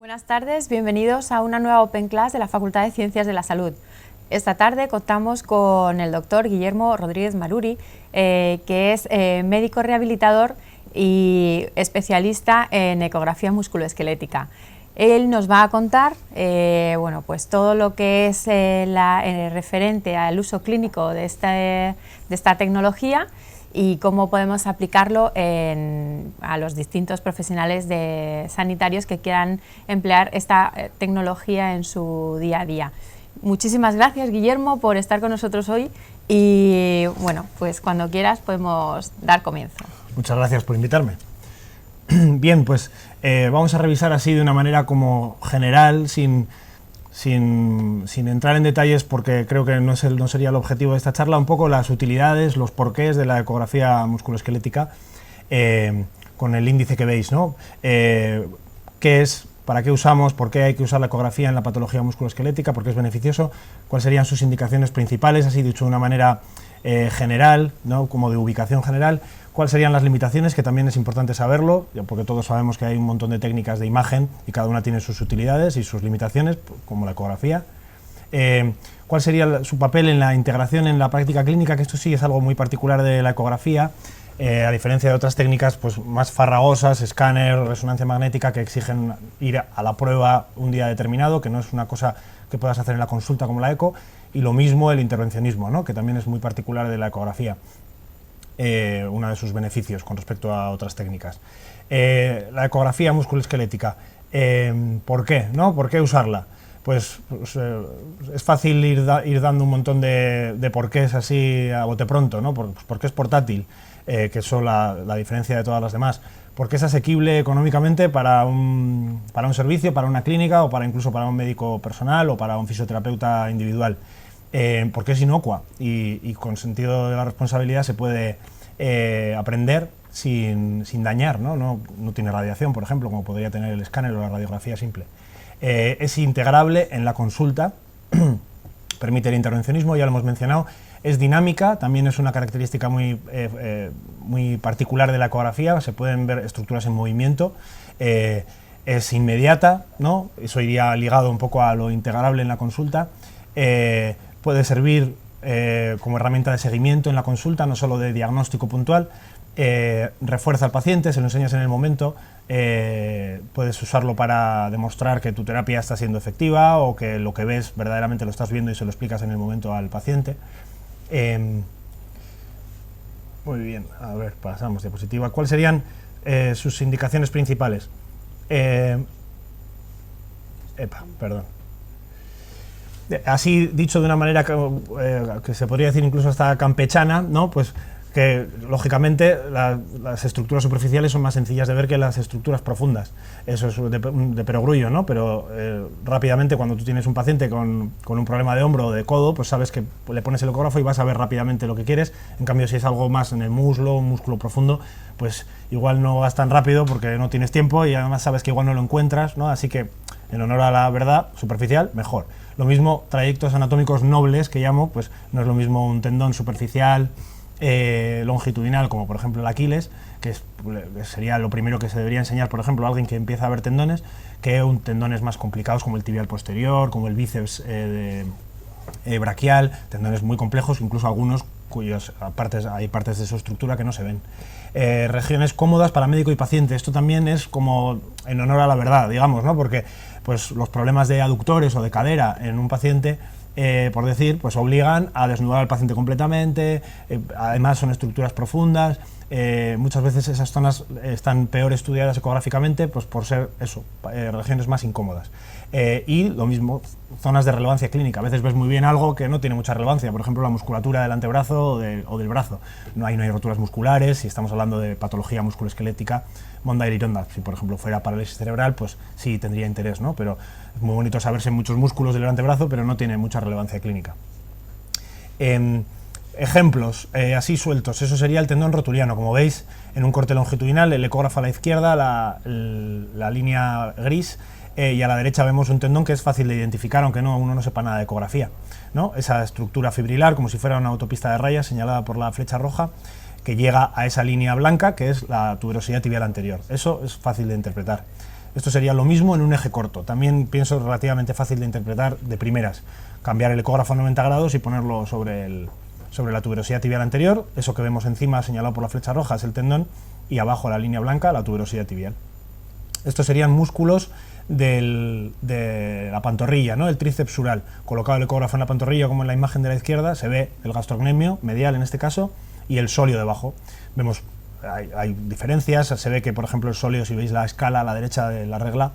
Buenas tardes, bienvenidos a una nueva Open Class de la Facultad de Ciencias de la Salud. Esta tarde contamos con el doctor Guillermo Rodríguez Maruri, que es médico rehabilitador y especialista en ecografía musculoesquelética. Él nos va a contar pues todo lo que es referente al uso clínico de esta tecnología y cómo podemos aplicarlo a los distintos profesionales sanitarios que quieran emplear esta tecnología en su día a día. Muchísimas gracias, Guillermo, por estar con nosotros hoy y bueno, pues cuando quieras podemos dar comienzo. Muchas gracias por invitarme. Bien, pues vamos a revisar así de una manera como general, sin entrar en detalles, porque creo que no sería el objetivo de esta charla, un poco las utilidades, los porqués de la ecografía musculoesquelética con el índice que veis, ¿no? ¿Qué es? ¿Para qué usamos? ¿Por qué hay que usar la ecografía en la patología musculoesquelética? ¿Por qué es beneficioso? ¿Cuáles serían sus indicaciones principales? Así dicho de una manera general, ¿no? Como de ubicación general. ¿Cuáles serían las limitaciones? Que también es importante saberlo, porque todos sabemos que hay un montón de técnicas de imagen y cada una tiene sus utilidades y sus limitaciones, como la ecografía. ¿Cuál sería su papel en la integración en la práctica clínica? Que esto sí es algo muy particular de la ecografía, a diferencia de otras técnicas pues, más farragosas, escáner, resonancia magnética, que exigen ir a la prueba un día determinado, que no es una cosa que puedas hacer en la consulta como la eco, y lo mismo el intervencionismo, ¿no? Que también es muy particular de la ecografía. Uno de sus beneficios con respecto a otras técnicas. La ecografía musculoesquelética, ¿por qué? ¿No? ¿Por qué usarla? Pues es fácil ir dando un montón de porqués así a bote pronto, ¿no? Porque es portátil, que eso la diferencia de todas las demás. Porque es asequible económicamente para un servicio, para una clínica o incluso para un médico personal o para un fisioterapeuta individual. Porque es inocua y con sentido de la responsabilidad se puede aprender sin dañar, ¿no? No tiene radiación, por ejemplo, como podría tener el escáner o la radiografía simple. Es integrable en la consulta, permite el intervencionismo, ya lo hemos mencionado, es dinámica, también es una característica muy particular de la ecografía, se pueden ver estructuras en movimiento, es inmediata, ¿no? Eso iría ligado un poco a lo integrable en la consulta. Puede servir como herramienta de seguimiento en la consulta, no solo de diagnóstico puntual, refuerza al paciente, se lo enseñas en el momento, puedes usarlo para demostrar que tu terapia está siendo efectiva o que lo que ves verdaderamente lo estás viendo y se lo explicas en el momento al paciente. Muy bien, a ver, pasamos diapositiva. ¿Cuáles serían sus indicaciones principales? Perdón. Así dicho de una manera que se podría decir incluso hasta campechana, ¿no? Pues que lógicamente las estructuras superficiales son más sencillas de ver que las estructuras profundas. Eso es de perogrullo, ¿no? Pero rápidamente cuando tú tienes un paciente con un problema de hombro o de codo, pues sabes que le pones el ecógrafo y vas a ver rápidamente lo que quieres. En cambio, si es algo más en el muslo, un músculo profundo, pues igual no vas tan rápido porque no tienes tiempo y además sabes que igual no lo encuentras, ¿no? Así que, en honor a la verdad superficial, mejor. Lo mismo, trayectos anatómicos nobles, que llamo, pues no es lo mismo un tendón superficial, longitudinal, como por ejemplo el Aquiles, que sería lo primero que se debería enseñar, por ejemplo, a alguien que empieza a ver tendones, que tendones más complicados como el tibial posterior, como el bíceps braquial, tendones muy complejos, incluso algunos cuyas hay partes de su estructura que no se ven. Regiones cómodas para médico y paciente, esto también es como en honor a la verdad, digamos, ¿no? Porque pues, los problemas de aductores o de cadera en un paciente, por decir, pues obligan a desnudar al paciente completamente, además son estructuras profundas, muchas veces esas zonas están peor estudiadas ecográficamente pues por ser eso, regiones más incómodas. Y lo mismo, zonas de relevancia clínica, a veces ves muy bien algo que no tiene mucha relevancia, por ejemplo la musculatura del antebrazo o del brazo, no hay roturas musculares, si estamos hablando de patología musculoesquelética, Monda y Lironda, si por ejemplo fuera parálisis cerebral, pues sí tendría interés, ¿no? Pero es muy bonito saberse muchos músculos del antebrazo, pero no tiene mucha relevancia clínica. Ejemplos así sueltos, eso sería el tendón rotuliano, como veis en un corte longitudinal, el ecógrafo a la izquierda, la línea gris, y a la derecha vemos un tendón que es fácil de identificar, aunque uno no sepa nada de ecografía, ¿no? Esa estructura fibrilar, como si fuera una autopista de rayas señalada por la flecha roja, que llega a esa línea blanca, que es la tuberosidad tibial anterior. Eso es fácil de interpretar. Esto sería lo mismo en un eje corto. También pienso relativamente fácil de interpretar de primeras. Cambiar el ecógrafo a 90 grados y ponerlo sobre la tuberosidad tibial anterior. Eso que vemos encima señalado por la flecha roja es el tendón y abajo la línea blanca la tuberosidad tibial. Estos serían músculos de la pantorrilla, ¿no? El tríceps sural. Colocado el ecógrafo en la pantorrilla como en la imagen de la izquierda, se ve el gastrocnemio medial en este caso y el sóleo debajo. Vemos hay diferencias, se ve que por ejemplo el sóleo, si veis la escala a la derecha de la regla,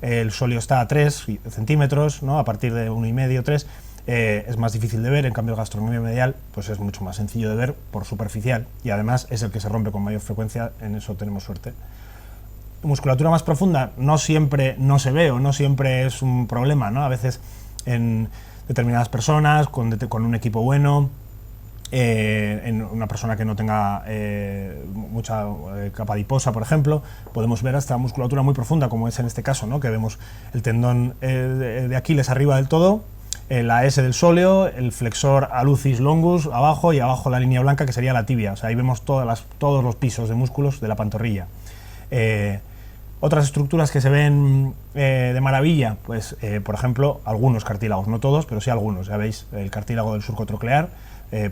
el sóleo está a 3 centímetros, ¿no? A partir de 1,5, 3, es más difícil de ver, en cambio el gastrocnemio medial pues es mucho más sencillo de ver por superficial y además es el que se rompe con mayor frecuencia, en eso tenemos suerte. Musculatura más profunda no siempre no se ve o no siempre es un problema, ¿no? A veces en determinadas personas, con un equipo bueno, en una persona que no tenga mucha capa adiposa, por ejemplo, podemos ver hasta musculatura muy profunda, como es en este caso, ¿no? Que vemos el tendón de Aquiles arriba del todo, la S del sóleo, el flexor alucis longus abajo y abajo la línea blanca que sería la tibia. O sea, ahí vemos todos los pisos de músculos de la pantorrilla. Otras estructuras que se ven de maravilla, pues por ejemplo, algunos cartílagos, no todos, pero sí algunos. Ya veis, el cartílago del surco troclear,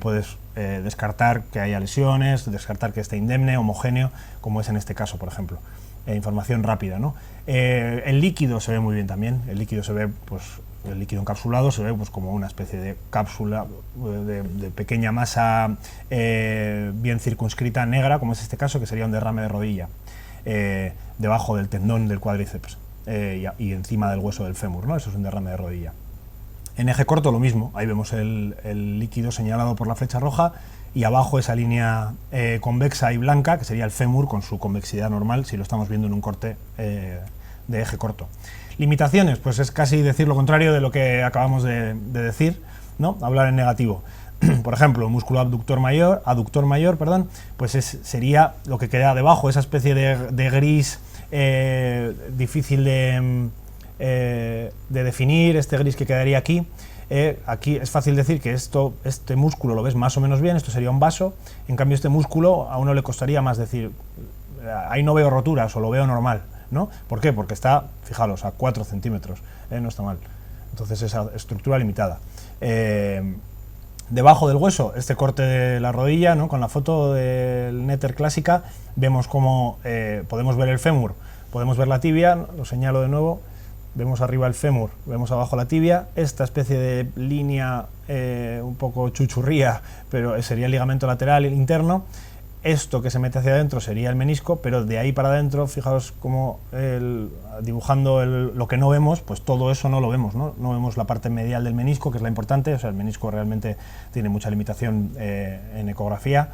puedes descartar que haya lesiones, descartar que esté indemne, homogéneo, como es en este caso, por ejemplo. Información rápida, ¿no? El líquido se ve muy bien también. El líquido se ve, pues, el líquido encapsulado se ve pues como una especie de cápsula de pequeña masa bien circunscrita negra, como es este caso, que sería un derrame de rodilla, debajo del tendón del cuádriceps y encima del hueso del fémur, ¿no? Eso es un derrame de rodilla. En eje corto lo mismo, ahí vemos el líquido señalado por la flecha roja y abajo esa línea convexa y blanca, que sería el fémur con su convexidad normal, si lo estamos viendo en un corte de eje corto. Limitaciones, pues es casi decir lo contrario de lo que acabamos de decir, ¿no? Hablar en negativo. Por ejemplo, músculo aductor mayor, pues sería lo que queda debajo, esa especie de gris difícil de definir, este gris que quedaría aquí. Aquí es fácil decir que este músculo lo ves más o menos bien, esto sería un vaso, en cambio este músculo a uno le costaría más decir, ahí no veo roturas o lo veo normal, ¿no? ¿Por qué? Porque está, fijaros, a 4 centímetros, no está mal. Entonces esa estructura limitada. Debajo del hueso, este corte de la rodilla, ¿no? Con la foto del Netter clásica, vemos cómo podemos ver el fémur, podemos ver la tibia, lo señalo de nuevo, vemos arriba el fémur, vemos abajo la tibia, esta especie de línea un poco chuchurría, pero sería el ligamento lateral interno. Esto que se mete hacia adentro sería el menisco, pero de ahí para adentro, fijaos cómo dibujando lo que no vemos, pues todo eso no lo vemos, ¿no? No vemos la parte medial del menisco, que es la importante. O sea, el menisco realmente tiene mucha limitación en ecografía,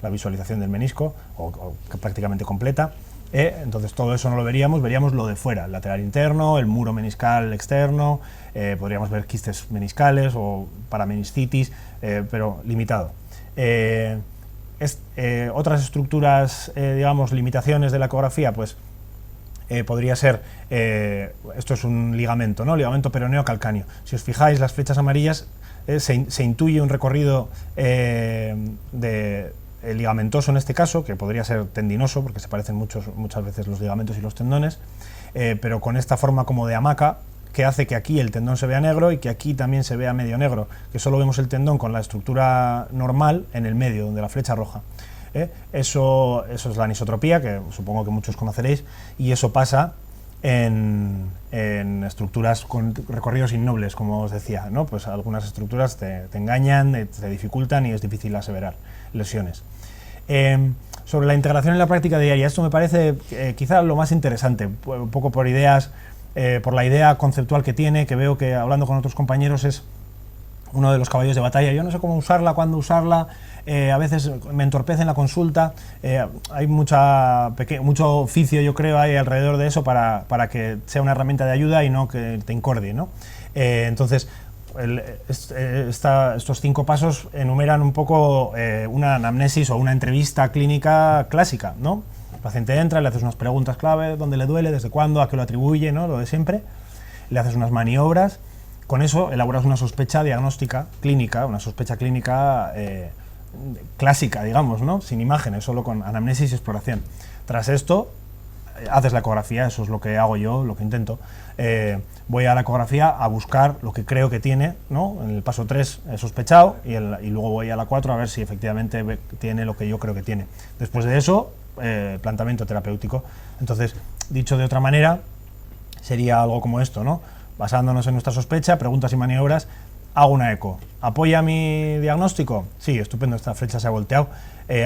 la visualización del menisco, o prácticamente completa. Entonces todo eso no lo veríamos lo de fuera, el lateral interno, el muro meniscal externo, podríamos ver quistes meniscales o parameniscitis, pero limitado. Otras estructuras, digamos, limitaciones de la ecografía, pues podría ser, esto es un ligamento, ¿no? Ligamento peroneo calcáneo. Si os fijáis, las flechas amarillas, se intuye un recorrido ligamentoso en este caso, que podría ser tendinoso, porque se parecen muchas veces los ligamentos y los tendones, pero con esta forma como de hamaca, que hace que aquí el tendón se vea negro y que aquí también se vea medio negro, que solo vemos el tendón con la estructura normal en el medio, donde la flecha roja. Eso es la anisotropía, que supongo que muchos conoceréis, y eso pasa en estructuras con recorridos innobles, como os decía, ¿no? Pues algunas estructuras te engañan, te dificultan y es difícil aseverar lesiones. Sobre la integración en la práctica diaria, esto me parece quizá lo más interesante, un poco por ideas, por la idea conceptual que tiene, que veo que hablando con otros compañeros es uno de los caballos de batalla. Yo no sé cómo usarla, cuándo usarla, a veces me entorpece en la consulta, hay mucho oficio, yo creo, hay alrededor de eso para que sea una herramienta de ayuda y no que te incordie, ¿no? Entonces, estos 5 pasos enumeran un poco una anamnesis o una entrevista clínica clásica, ¿no? El paciente entra, le haces unas preguntas clave, dónde le duele, desde cuándo, a qué lo atribuye, ¿no? Lo de siempre, le haces unas maniobras, con eso elaboras una sospecha diagnóstica clínica, una sospecha clínica clásica, digamos, ¿no? Sin imágenes, solo con anamnesis y exploración. Tras esto, haces la ecografía, eso es lo que hago yo, lo que intento. Voy a la ecografía a buscar lo que creo que tiene, ¿no? En el paso 3 he sospechado y luego voy a la 4 a ver si efectivamente tiene lo que yo creo que tiene. Después de eso, planteamiento terapéutico. Entonces, dicho de otra manera, sería algo como esto, ¿no? Basándonos en nuestra sospecha, preguntas y maniobras, hago una eco. ¿Apoya mi diagnóstico? Sí, estupendo, esta flecha se ha volteado.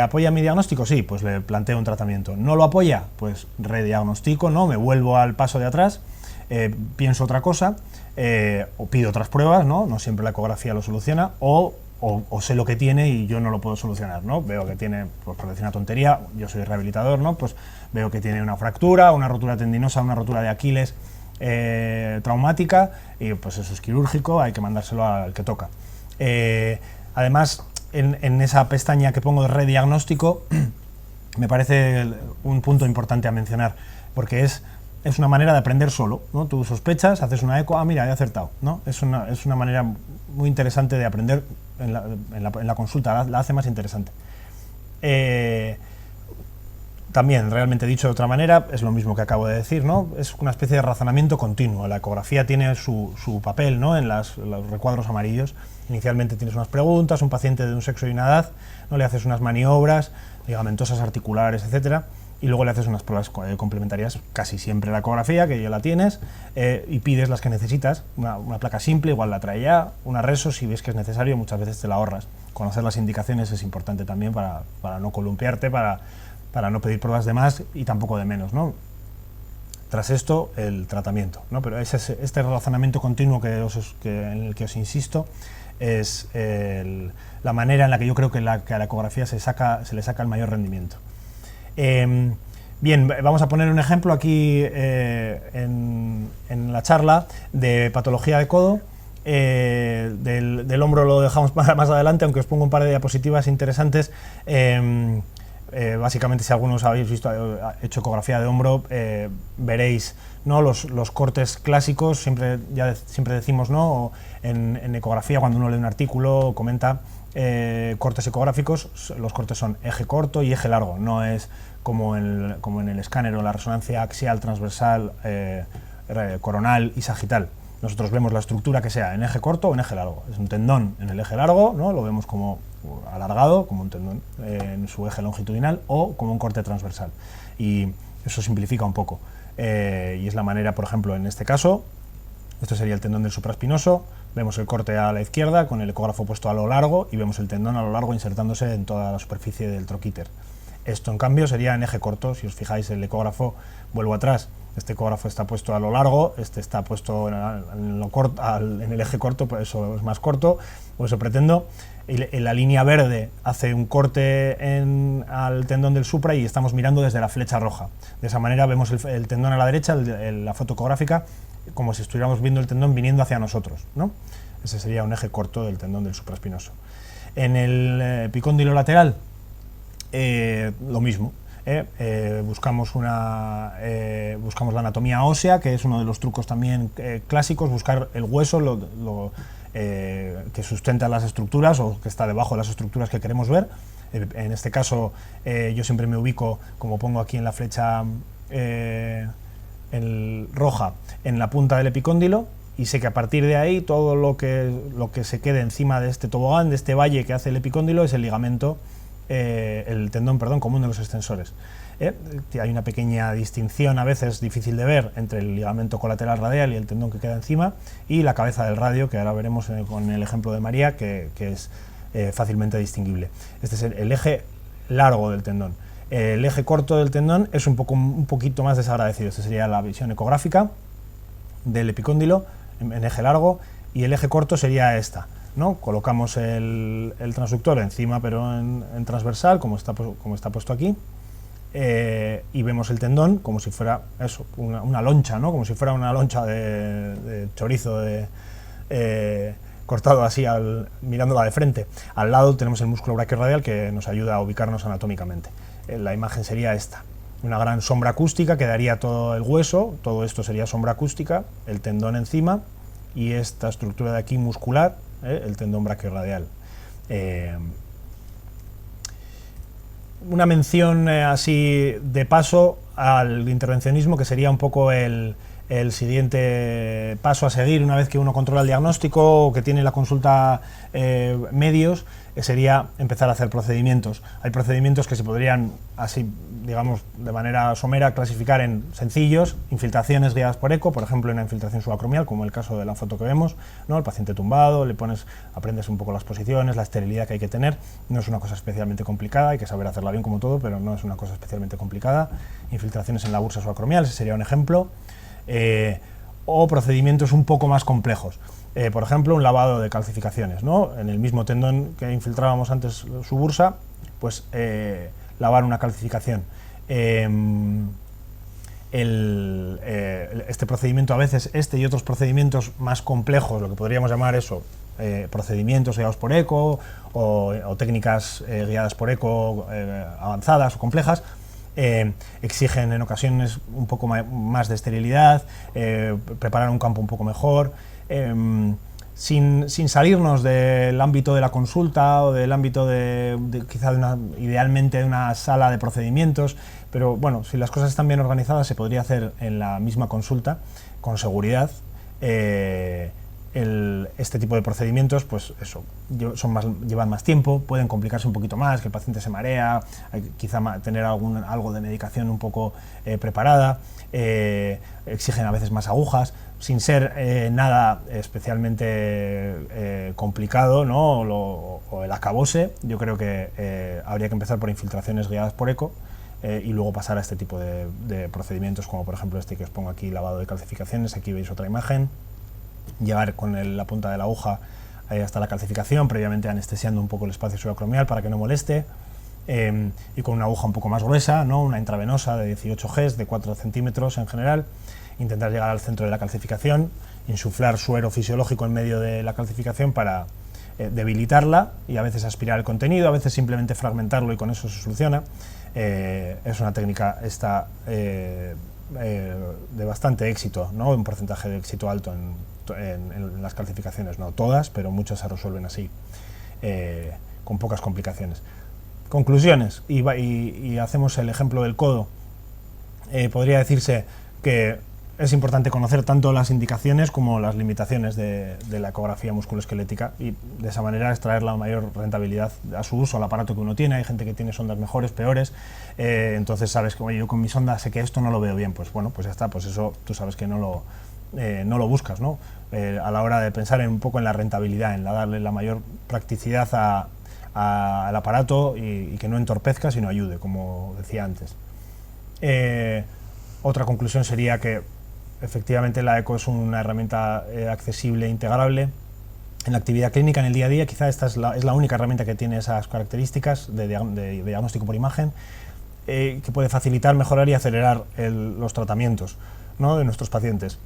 ¿Apoya mi diagnóstico? Sí, pues le planteo un tratamiento. ¿No lo apoya? Pues rediagnostico, ¿no? Me vuelvo al paso de atrás, pienso otra cosa, o pido otras pruebas, ¿no? No siempre la ecografía lo soluciona, o sé lo que tiene y yo no lo puedo solucionar, ¿no? Veo que tiene, pues por decir una tontería, yo soy rehabilitador, ¿no? Pues veo que tiene una fractura, una rotura tendinosa, una rotura de Aquiles traumática, y pues eso es quirúrgico, hay que mandárselo al que toca. Además, en esa pestaña que pongo de rediagnóstico, me parece un punto importante a mencionar, porque es una manera de aprender solo, ¿no? Tú sospechas, haces una eco, mira, he acertado, ¿no? Es una manera muy interesante de aprender en la consulta, la hace más interesante. También, realmente dicho de otra manera, es lo mismo que acabo de decir, ¿no? Es una especie de razonamiento continuo. La ecografía tiene su papel, ¿no? En los recuadros amarillos. Inicialmente tienes unas preguntas, un paciente de un sexo y una edad, ¿no? Le haces unas maniobras ligamentosas, articulares, etcétera, y luego le haces unas pruebas complementarias, casi siempre la ecografía, que ya la tienes, y pides las que necesitas. Una placa simple, igual la trae ya, una reso, si ves que es necesario, muchas veces te la ahorras. Conocer las indicaciones es importante también para no columpiarte, para no pedir pruebas de más y tampoco de menos, ¿no? Tras esto, el tratamiento, ¿no? Pero este razonamiento continuo en el que os insisto es la manera en la que yo creo que a la ecografía se le saca el mayor rendimiento. Bien, vamos a poner un ejemplo aquí en la charla de patología de codo. Del hombro lo dejamos para más adelante, aunque os pongo un par de diapositivas interesantes. Básicamente, si algunos habéis hecho ecografía de hombro, veréis, ¿no? los cortes clásicos, siempre decimos, ¿no? En ecografía, cuando uno lee un artículo, comenta cortes ecográficos, los cortes son eje corto y eje largo, no es como en el escáner o la resonancia axial, transversal, coronal y sagital. Nosotros vemos la estructura que sea en eje corto o en eje largo. Es un tendón en el eje largo, ¿no? Lo vemos como alargado, como un tendón en su eje longitudinal, o como un corte transversal. Y eso simplifica un poco. Y es la manera, por ejemplo, en este caso, esto sería el tendón del supraespinoso, vemos el corte a la izquierda con el ecógrafo puesto a lo largo y vemos el tendón a lo largo insertándose en toda la superficie del troquíter. Esto, en cambio, sería en eje corto. Si os fijáis, el ecógrafo, vuelvo atrás, este ecógrafo está puesto a lo largo, este está puesto en el eje corto, por eso es más corto, por eso pretendo. Y la línea verde hace un corte al tendón del supra y estamos mirando desde la flecha roja. De esa manera vemos el tendón a la derecha, la foto ecográfica, como si estuviéramos viendo el tendón viniendo hacia nosotros, ¿no? Ese sería un eje corto del tendón del supraespinoso. En el epicóndilo lateral, lo mismo. Buscamos la anatomía ósea, que es uno de los trucos también clásicos, buscar el hueso que sustenta las estructuras o que está debajo de las estructuras que queremos ver. En este caso, yo siempre me ubico, como pongo aquí en la flecha roja, en la punta del epicóndilo, y sé que a partir de ahí todo lo que se quede encima de este tobogán, de este valle que hace el epicóndilo, es el ligamento, el tendón, común de los extensores. Hay una pequeña distinción, a veces difícil de ver, entre el ligamento colateral radial y el tendón que queda encima, y la cabeza del radio, que ahora veremos con el ejemplo de María, que es fácilmente distinguible. Este es el eje largo del tendón. El eje corto del tendón es un poquito más desagradecido. Esta sería la visión ecográfica del epicóndilo en eje largo, y el eje corto sería esta, ¿no? Colocamos el transductor encima, pero en transversal, como está puesto aquí, y vemos el tendón como si fuera eso, una loncha, ¿no? Como si fuera una loncha de chorizo cortado así, mirándola de frente. Al lado tenemos el músculo braquiorradial, que nos ayuda a ubicarnos anatómicamente. La imagen sería esta. Una gran sombra acústica que daría todo el hueso, todo esto sería sombra acústica, el tendón encima, y esta estructura de aquí muscular, el tendón braquiorradial. Una mención así de paso al intervencionismo, que sería un poco el siguiente paso a seguir una vez que uno controla el diagnóstico o que tiene la consulta medios, sería empezar a hacer procedimientos. Hay procedimientos que se podrían, así digamos de manera somera, clasificar en sencillos: infiltraciones guiadas por eco, por ejemplo una infiltración subacromial, como el caso de la foto que vemos, ¿no? El paciente tumbado, aprendes un poco las posiciones, la esterilidad que hay que tener. No es una cosa especialmente complicada, hay que saber hacerla bien como todo, pero no es una cosa especialmente complicada. Infiltraciones en la bursa subacromial, ese sería un ejemplo. O procedimientos un poco más complejos, por ejemplo un lavado de calcificaciones, ¿no? En el mismo tendón que infiltrábamos antes su bursa, pues lavar una calcificación. Este procedimiento, a veces y otros procedimientos más complejos, lo que podríamos llamar eso, procedimientos guiados por eco o técnicas guiadas por eco avanzadas o complejas, exigen en ocasiones un poco más de esterilidad, preparar un campo un poco mejor, sin salirnos del ámbito de la consulta o del ámbito quizá idealmente de una sala de procedimientos, pero bueno, si las cosas están bien organizadas se podría hacer en la misma consulta con seguridad. Este tipo de procedimientos, pues eso, llevan más tiempo, pueden complicarse un poquito más, que el paciente se marea, quizá tener algo de medicación un poco preparada, exigen a veces más agujas, sin ser nada especialmente complicado, ¿no? o el acabose. Yo creo que habría que empezar por infiltraciones guiadas por eco y luego pasar a este tipo de procedimientos, como por ejemplo este que os pongo aquí, lavado de calcificaciones. Aquí veis otra imagen. Llevar con la punta de la aguja hasta la calcificación, previamente anestesiando un poco el espacio subacromial para que no moleste, y con una aguja un poco más gruesa, ¿no? Una intravenosa de 18 Gs, de 4 centímetros en general, intentar llegar al centro de la calcificación, insuflar suero fisiológico en medio de la calcificación para debilitarla y a veces aspirar el contenido, a veces simplemente fragmentarlo y con eso se soluciona. Es una técnica de bastante éxito, ¿no? Un porcentaje de éxito alto en las calcificaciones, no todas, pero muchas se resuelven así, con pocas complicaciones. Conclusiones, y hacemos el ejemplo del codo. Podría decirse que es importante conocer tanto las indicaciones como las limitaciones de la ecografía musculoesquelética y de esa manera extraer la mayor rentabilidad a su uso, al aparato que uno tiene. Hay gente que tiene sondas mejores, peores, entonces sabes que, oye, yo con mi sonda sé que esto no lo veo bien, pues bueno, pues ya está, pues eso tú sabes que no lo buscas, ¿no? A la hora de pensar un poco en la rentabilidad, en darle la mayor practicidad al aparato y que no entorpezca, sino ayude, como decía antes. Otra conclusión sería que efectivamente la eco es una herramienta accesible e integrable en la actividad clínica, en el día a día. Quizá esta es la única herramienta que tiene esas características de diagnóstico por imagen, que puede facilitar, mejorar y acelerar los tratamientos, ¿no? de nuestros pacientes.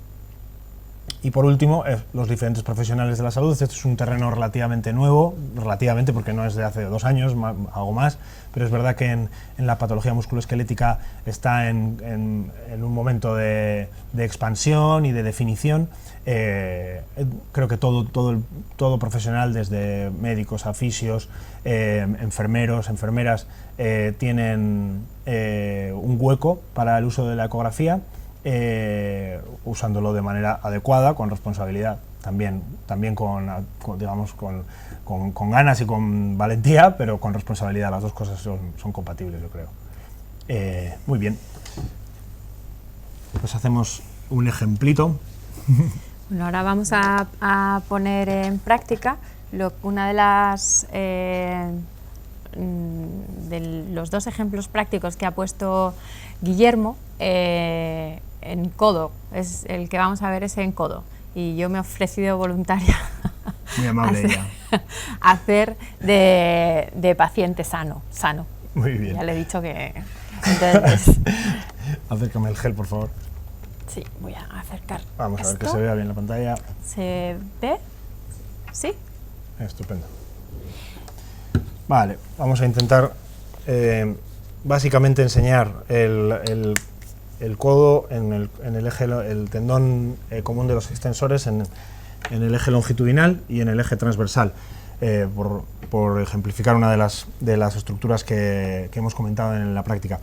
Y por último, los diferentes profesionales de la salud. Este es un terreno relativamente nuevo, relativamente porque no es de hace 2 años, algo más, pero es verdad que en la patología musculoesquelética está en un momento de expansión y de definición. Creo que todo profesional, desde médicos a fisios, enfermeros, enfermeras, tienen un hueco para el uso de la ecografía, usándolo de manera adecuada, con responsabilidad, también digamos con ganas y con valentía, pero con responsabilidad. Las dos cosas son compatibles, yo creo. Muy bien, pues hacemos un ejemplito. Bueno, ahora vamos a poner en práctica una de las de los 2 ejemplos prácticos que ha puesto Guillermo. En codo, es el que vamos a ver, es en codo, y yo me he ofrecido voluntaria muy amable hacer de paciente sano. Muy bien. Ya le he dicho que... Entonces, acércame el gel, por favor. Sí, voy a acercar. Vamos a ver que se vea bien la pantalla. ¿Se ve? ¿Sí? Estupendo. Vale, vamos a intentar básicamente enseñar el codo en el eje, el tendón común de los extensores en el eje longitudinal y en el eje transversal. por ejemplificar una de las estructuras que hemos comentado en la práctica.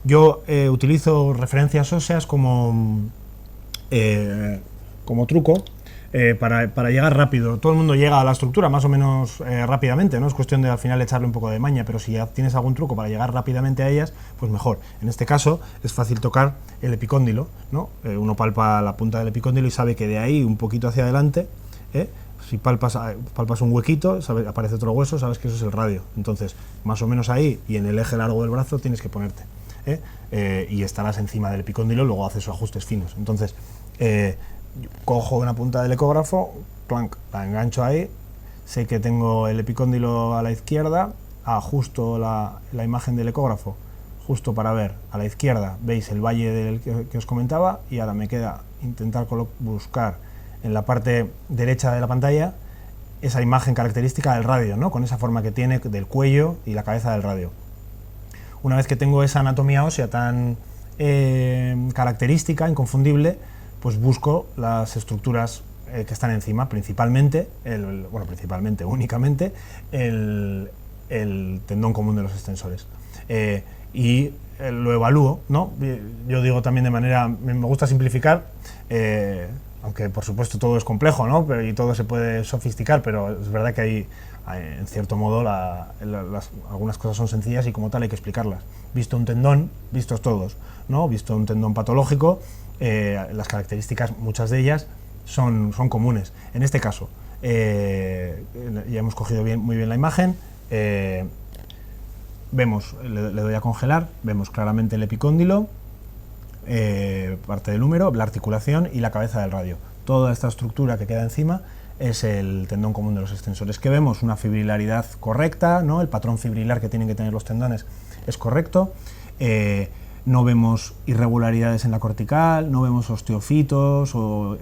Yo utilizo referencias óseas como truco para llegar rápido. Todo el mundo llega a la estructura más o menos rápidamente, ¿no? Es cuestión de al final echarle un poco de maña, pero si ya tienes algún truco para llegar rápidamente a ellas, pues mejor. En este caso es fácil tocar el epicóndilo, ¿no? Uno palpa la punta del epicóndilo y sabe que de ahí un poquito hacia adelante, si palpas un huequito, aparece otro hueso, sabes que eso es el radio. Entonces, más o menos ahí y en el eje largo del brazo tienes que ponerte, y estarás encima del epicóndilo, luego haces sus ajustes finos. Entonces, cojo una punta del ecógrafo, clank, la engancho ahí, sé que tengo el epicóndilo a la izquierda, ajusto la imagen del ecógrafo justo para ver a la izquierda, veis el valle del que os comentaba, y ahora me queda intentar buscar en la parte derecha de la pantalla esa imagen característica del radio, ¿no? Con esa forma que tiene del cuello y la cabeza del radio. Una vez que tengo esa anatomía ósea tan característica, inconfundible, pues busco las estructuras que están encima, únicamente el tendón común de los extensores. Y lo evalúo, ¿no? Yo digo también de manera, me gusta simplificar, aunque por supuesto todo es complejo, ¿no? Y todo se puede sofisticar, pero es verdad que hay en cierto modo, algunas cosas son sencillas y como tal hay que explicarlas. Visto un tendón, vistos todos, ¿no? Visto un tendón patológico, las características, muchas de ellas, son comunes. En este caso, ya hemos cogido muy bien la imagen, vemos, le doy a congelar, vemos claramente el epicóndilo, parte del húmero, la articulación y la cabeza del radio. Toda esta estructura que queda encima es el tendón común de los extensores. Que vemos una fibrilaridad correcta, ¿no? El patrón fibrilar que tienen que tener los tendones es correcto. No vemos irregularidades en la cortical, no vemos osteofitos o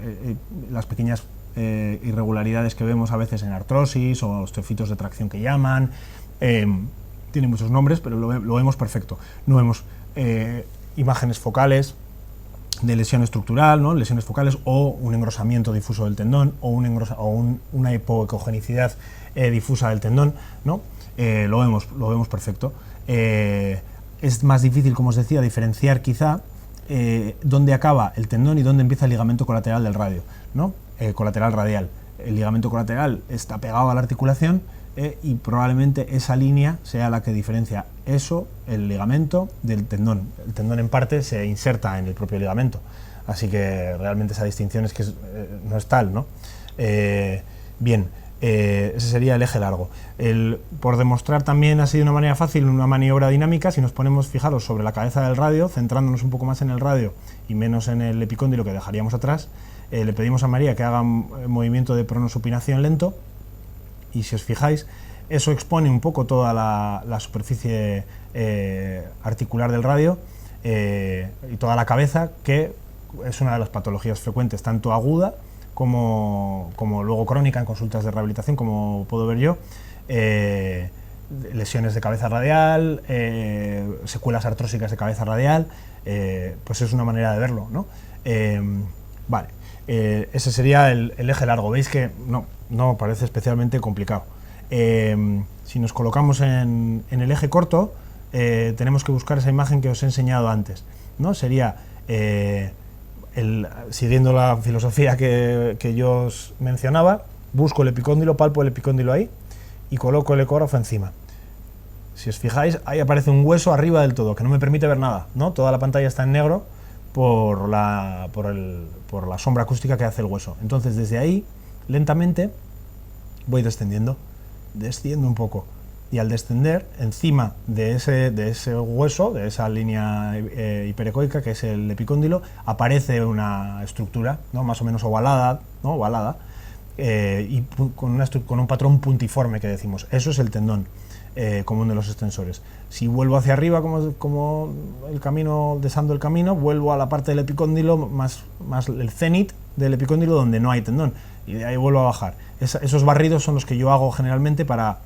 las pequeñas irregularidades que vemos a veces en artrosis o osteofitos de tracción que llaman. Tiene muchos nombres, pero lo vemos perfecto. No vemos imágenes focales de lesión estructural, ¿no? Lesiones focales o un engrosamiento difuso del tendón o una hipoecogenicidad difusa del tendón, ¿no? Lo vemos perfecto. Es más difícil, como os decía, diferenciar quizá dónde acaba el tendón y dónde empieza el ligamento colateral del radio, ¿no? Colateral radial. El ligamento colateral está pegado a la articulación y probablemente esa línea sea la que diferencia el ligamento del tendón. El tendón en parte se inserta en el propio ligamento, así que realmente esa distinción es que no es tal, ¿no? Bien, ese sería el eje largo. Por demostrar también así de una manera fácil una maniobra dinámica, si nos ponemos, fijaros, sobre la cabeza del radio, centrándonos un poco más en el radio y menos en el epicóndilo que dejaríamos atrás, le pedimos a María que haga un movimiento de pronosupinación lento. Y si os fijáis, eso expone un poco toda la superficie articular del radio y toda la cabeza, que es una de las patologías frecuentes, tanto aguda como luego crónica en consultas de rehabilitación, como puedo ver yo. Lesiones de cabeza radial, secuelas artrósicas de cabeza radial, pues es una manera de verlo, ¿no? Vale. Ese sería el eje largo. Veis que no parece especialmente complicado. Si nos colocamos en el eje corto, tenemos que buscar esa imagen que os he enseñado antes, ¿no? Sería, siguiendo la filosofía que yo os mencionaba, busco el epicóndilo, palpo el epicóndilo ahí y coloco el ecógrafo encima. Si os fijáis, ahí aparece un hueso arriba del todo, que no me permite ver nada, ¿no? Toda la pantalla está en negro por la sombra acústica que hace el hueso. Entonces, desde ahí, lentamente, voy descendiendo un poco. Y al descender, encima de ese hueso, de esa línea hiperecoica, que es el epicóndilo, aparece una estructura, ¿no? Más o menos ovalada, ¿no? Y con un patrón puntiforme que decimos. Eso es el tendón común de los extensores. Si vuelvo hacia arriba, como el camino, desando el camino, vuelvo a la parte del epicóndilo, más el cenit del epicóndilo, donde no hay tendón, y de ahí vuelvo a bajar. Esos barridos son los que yo hago generalmente para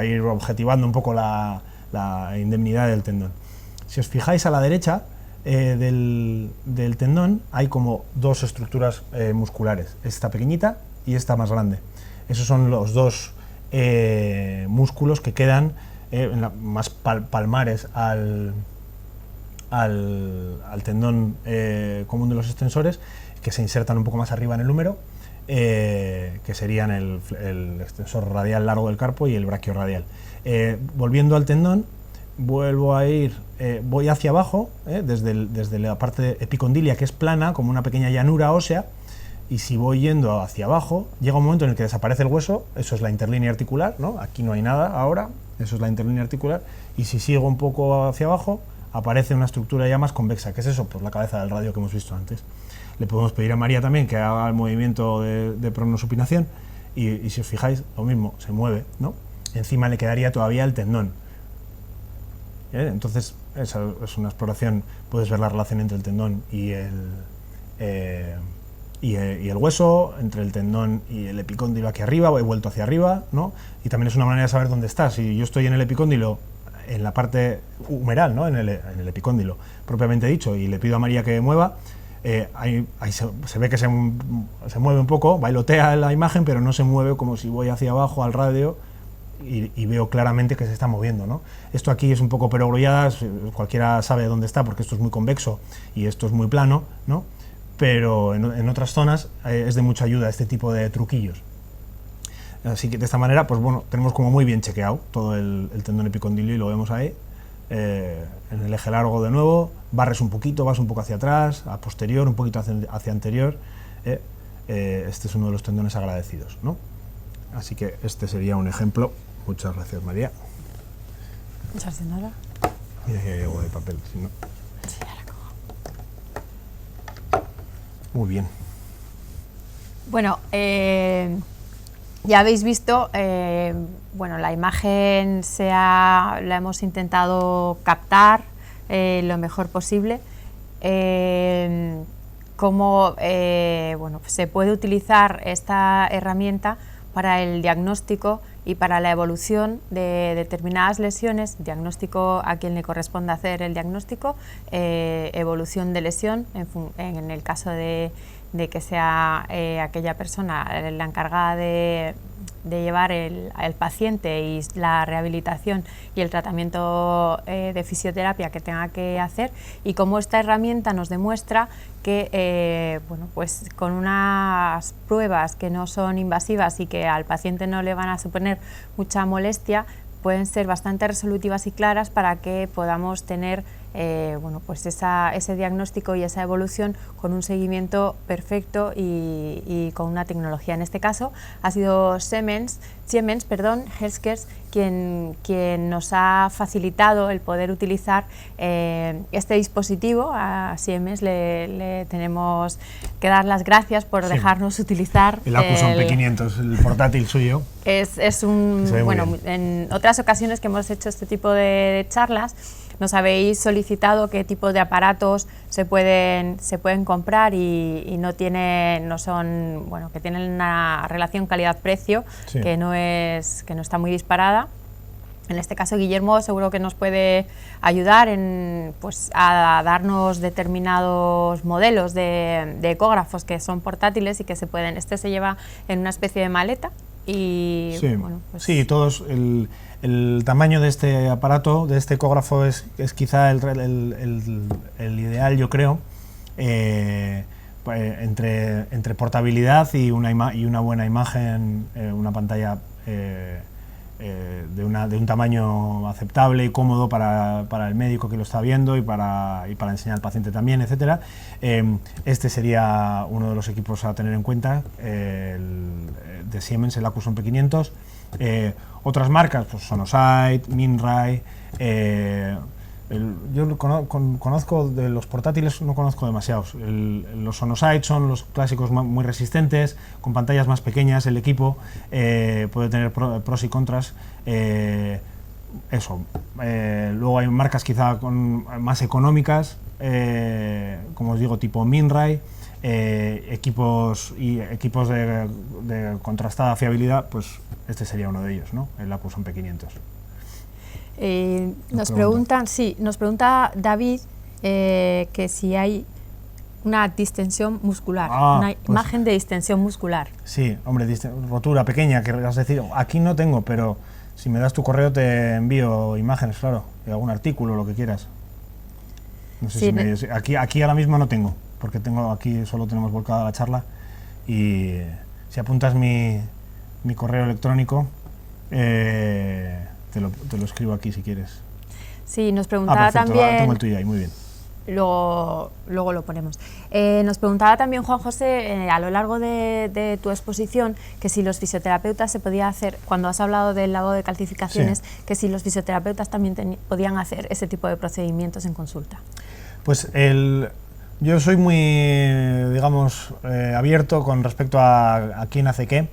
ir objetivando un poco la indemnidad del tendón. Si os fijáis a la derecha del tendón, hay como dos estructuras musculares, esta pequeñita y esta más grande. Esos son los dos músculos que quedan más palmares al tendón común de los extensores, que se insertan un poco más arriba en el húmero, que serían el extensor radial largo del carpo y el brachiorradial. Volviendo al tendón, vuelvo a ir, voy hacia abajo, desde la parte epicondilia, que es plana, como una pequeña llanura ósea, y si voy yendo hacia abajo, llega un momento en el que desaparece el hueso, eso es la interlínea articular, ¿no? Aquí no hay nada ahora, eso es la interlínea articular, y si sigo un poco hacia abajo, aparece una estructura ya más convexa. ¿Qué es eso? Pues la cabeza del radio que hemos visto antes. Le podemos pedir a María también que haga el movimiento de pronosupinación, y si os fijáis, lo mismo, se mueve, ¿no? Encima le quedaría todavía el tendón. Entonces, esa es una exploración, puedes ver la relación entre el tendón y el hueso, entre el tendón y el epicóndilo aquí arriba, he vuelto hacia arriba, ¿no? Y también es una manera de saber dónde está. Si yo estoy en el epicóndilo, en la parte humeral, ¿no? en el epicóndilo propiamente dicho, y le pido a María que mueva, ahí se ve que se mueve un poco, bailotea la imagen, pero no se mueve como si voy hacia abajo al radio y veo claramente que se está moviendo, ¿no? Esto aquí es un poco perogrullada, cualquiera sabe dónde está porque esto es muy convexo y esto es muy plano, ¿no? Pero en otras zonas es de mucha ayuda este tipo de truquillos. Así que de esta manera, pues bueno, tenemos como muy bien chequeado todo el tendón epicondilio y lo vemos ahí. En el eje largo de nuevo, barres un poquito, vas un poco hacia atrás, a posterior, un poquito hacia anterior. Este es uno de los tendones agradecidos, ¿no? Así que este sería un ejemplo. Muchas gracias, María. Muchas de nada. Mira que hay algo de papel, si no. Sí, ahora cojo. Muy bien. Bueno, ya habéis visto, bueno, la imagen la hemos intentado captar lo mejor posible. Cómo bueno, se puede utilizar esta herramienta para el diagnóstico y para la evolución de determinadas lesiones, diagnóstico a quien le corresponde hacer el diagnóstico, evolución de lesión en el caso de que sea aquella persona la encargada de llevar el paciente y la rehabilitación y el tratamiento de fisioterapia que tenga que hacer, y cómo esta herramienta nos demuestra que bueno, pues con unas pruebas que no son invasivas y que al paciente no le van a suponer mucha molestia, pueden ser bastante resolutivas y claras para que podamos tener bueno, pues ese diagnóstico y esa evolución con un seguimiento perfecto y con una tecnología. En este caso ha sido Siemens, Healthcare, quien nos ha facilitado el poder utilizar este dispositivo. A Siemens le tenemos que dar las gracias por dejarnos utilizar el Acuson P500, el portátil suyo. Es un, bueno, en otras ocasiones que hemos hecho este tipo de charlas, nos habéis solicitado qué tipo de aparatos se pueden comprar y no son, bueno, que tienen una relación calidad-precio que no está muy disparada. En este caso, Guillermo seguro que nos puede ayudar pues, a darnos determinados modelos de ecógrafos que son portátiles y que se pueden. Este se lleva en una especie de maleta y bueno, pues sí, todos el tamaño de este aparato, de este ecógrafo, es quizá el ideal, yo creo, entre portabilidad y una buena imagen, una pantalla de un tamaño aceptable y cómodo para el médico que lo está viendo y para enseñar al paciente también, etcétera. Este sería uno de los equipos a tener en cuenta, de Siemens, el Acuson P500. Otras marcas, pues Sonosite, Minray. Yo conozco de los portátiles, no conozco demasiados. Los Sonosite son los clásicos muy resistentes, con pantallas más pequeñas. El equipo puede tener pros y contras. Luego hay marcas quizá más económicas, como os digo, tipo Minray. Equipos de contrastada fiabilidad, pues este sería uno de ellos, ¿no? El Acuson P500. Nos pregunta David que si hay una distensión muscular, una pues, imagen de distensión muscular. Sí, hombre, rotura pequeña, querrás decir, aquí no tengo, pero si me das tu correo te envío imágenes, claro, y algún artículo, lo que quieras. No sé si aquí ahora mismo no tengo, porque aquí solo tenemos volcada la charla, y si apuntas mi correo electrónico, te lo escribo aquí si quieres. Sí, nos preguntaba perfecto, también... tengo el tuyo ahí, muy bien. Luego lo ponemos. Nos preguntaba también Juan José, a lo largo de tu exposición, que si los fisioterapeutas se podía hacer, cuando has hablado del lavado de calcificaciones, sí, que si los fisioterapeutas también podían hacer ese tipo de procedimientos en consulta. Pues yo soy muy, digamos, abierto con respecto a quién hace qué,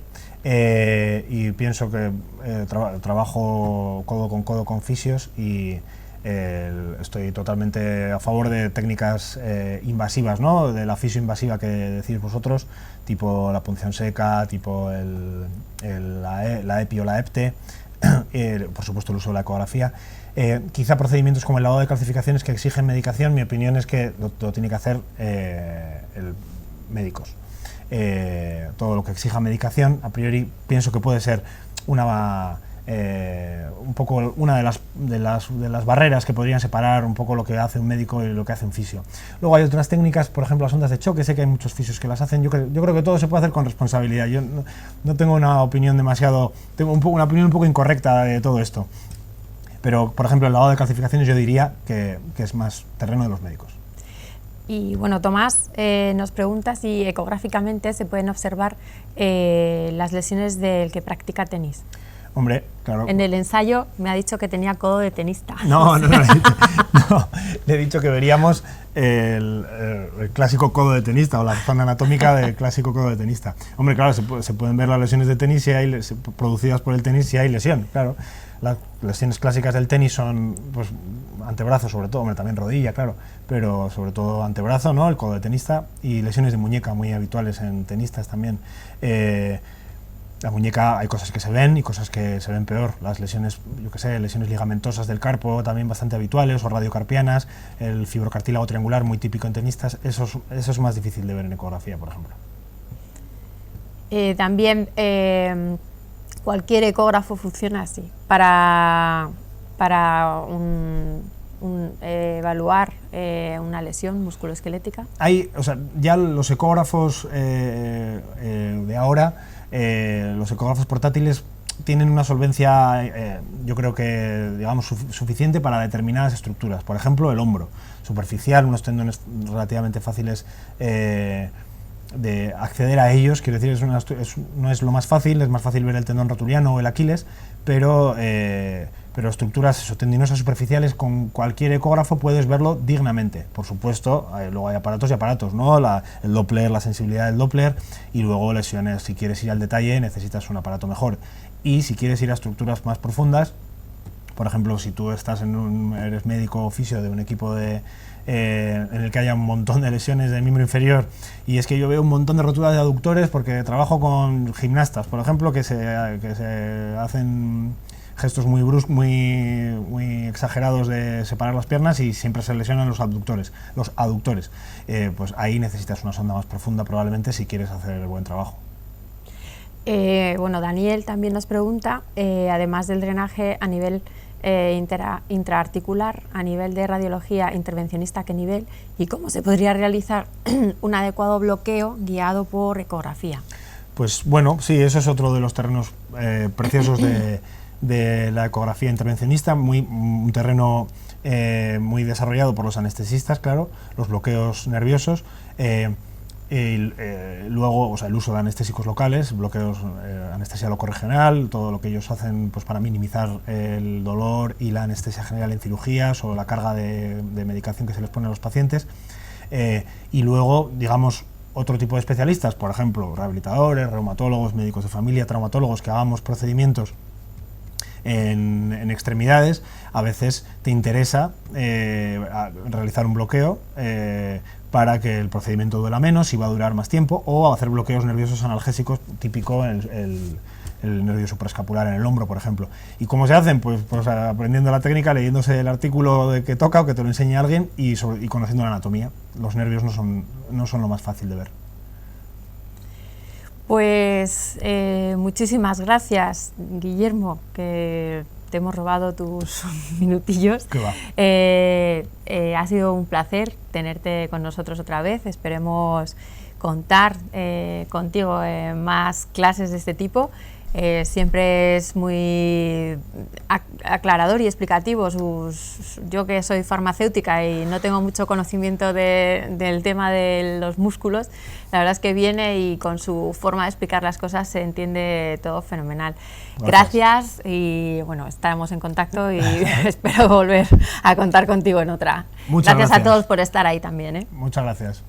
y pienso que trabajo codo con fisios y estoy totalmente a favor de técnicas invasivas, ¿no? De la fisioinvasiva que decís vosotros, tipo la punción seca, tipo la EPI o la EPTE, por supuesto el uso de la ecografía. Quizá procedimientos como el lavado de calcificaciones que exigen medicación, mi opinión es que lo tiene que hacer médicos. Todo lo que exija medicación, a priori pienso que puede ser un poco una de las barreras que podrían separar un poco lo que hace un médico y lo que hace un fisio. Luego hay otras técnicas, por ejemplo las ondas de choque, sé que hay muchos fisios que las hacen, yo creo que todo se puede hacer con responsabilidad. Yo no tengo una opinión tengo una opinión un poco incorrecta de todo esto, pero por ejemplo el lavado de calcificaciones yo diría que es más terreno de los médicos. Y bueno, Tomás nos pregunta si ecográficamente se pueden observar las lesiones del que practica tenis. Hombre, claro. En el ensayo me ha dicho que tenía codo de tenista. No, le he dicho que veríamos el clásico codo de tenista o la zona anatómica del clásico codo de tenista. Hombre, claro, se pueden ver las lesiones de tenis producidas por el tenis si hay lesión, claro. Las lesiones clásicas del tenis son pues, antebrazo sobre todo, hombre, también rodilla, claro, pero sobre todo antebrazo, ¿no? El codo de tenista, y lesiones de muñeca muy habituales en tenistas también. La muñeca hay cosas que se ven y cosas que se ven peor. Las lesiones, yo qué sé, lesiones ligamentosas del carpo también bastante habituales, o radiocarpianas, el fibrocartílago triangular muy típico en tenistas, eso es más difícil de ver en ecografía, por ejemplo. También cualquier ecógrafo funciona así. Para evaluar una lesión musculoesquelética. Ya los ecógrafos de ahora, los ecógrafos portátiles tienen una solvencia, yo creo que digamos suficiente para determinadas estructuras. Por ejemplo, el hombro superficial, unos tendones relativamente fáciles de acceder a ellos, quiero decir, no es lo más fácil, es más fácil ver el tendón rotuliano o el Aquiles, pero estructuras tendinosas superficiales con cualquier ecógrafo puedes verlo dignamente. Por supuesto, luego hay aparatos y aparatos, ¿no? El Doppler, la sensibilidad del Doppler, y luego lesiones. Si quieres ir al detalle necesitas un aparato mejor, y si quieres ir a estructuras más profundas, por ejemplo, si tú eres médico o fisio de un equipo en el que haya un montón de lesiones del miembro inferior, y es que yo veo un montón de roturas de aductores porque trabajo con gimnastas, por ejemplo, que se hacen gestos muy bruscos, muy exagerados de separar las piernas y siempre se lesionan los aductores. Pues ahí necesitas una sonda más profunda probablemente si quieres hacer el buen trabajo. Bueno, Daniel también nos pregunta, además del drenaje a nivel intraarticular, a nivel de radiología intervencionista, ¿qué nivel? ¿Y cómo se podría realizar un adecuado bloqueo guiado por ecografía? Pues bueno, sí, eso es otro de los terrenos preciosos de la ecografía intervencionista, un terreno muy desarrollado por los anestesistas, claro, los bloqueos nerviosos, luego el uso de anestésicos locales, bloqueos, anestesia locorregional, todo lo que ellos hacen pues, para minimizar el dolor y la anestesia general en cirugías o la carga de medicación que se les pone a los pacientes, y luego, digamos, otro tipo de especialistas, por ejemplo, rehabilitadores, reumatólogos, médicos de familia, traumatólogos, que hagamos procedimientos en extremidades. A veces te interesa realizar un bloqueo para que el procedimiento duela menos y va a durar más tiempo, o hacer bloqueos nerviosos analgésicos, típico el nervio supraescapular en el hombro, por ejemplo. ¿Y cómo se hacen? Pues aprendiendo la técnica, leyéndose el artículo de que toca o que te lo enseñe alguien y conociendo la anatomía. Los nervios no son lo más fácil de ver. Pues muchísimas gracias, Guillermo, que te hemos robado tus minutillos. ¿Qué va? Ha sido un placer tenerte con nosotros otra vez. Esperemos contar contigo en más clases de este tipo. Siempre es muy aclarador y explicativo. Yo que soy farmacéutica y no tengo mucho conocimiento del tema de los músculos, la verdad es que viene y con su forma de explicar las cosas se entiende todo fenomenal. Gracias y bueno, estaremos en contacto y espero volver a contar contigo en otra. Muchas gracias a todos por estar ahí también. Muchas gracias.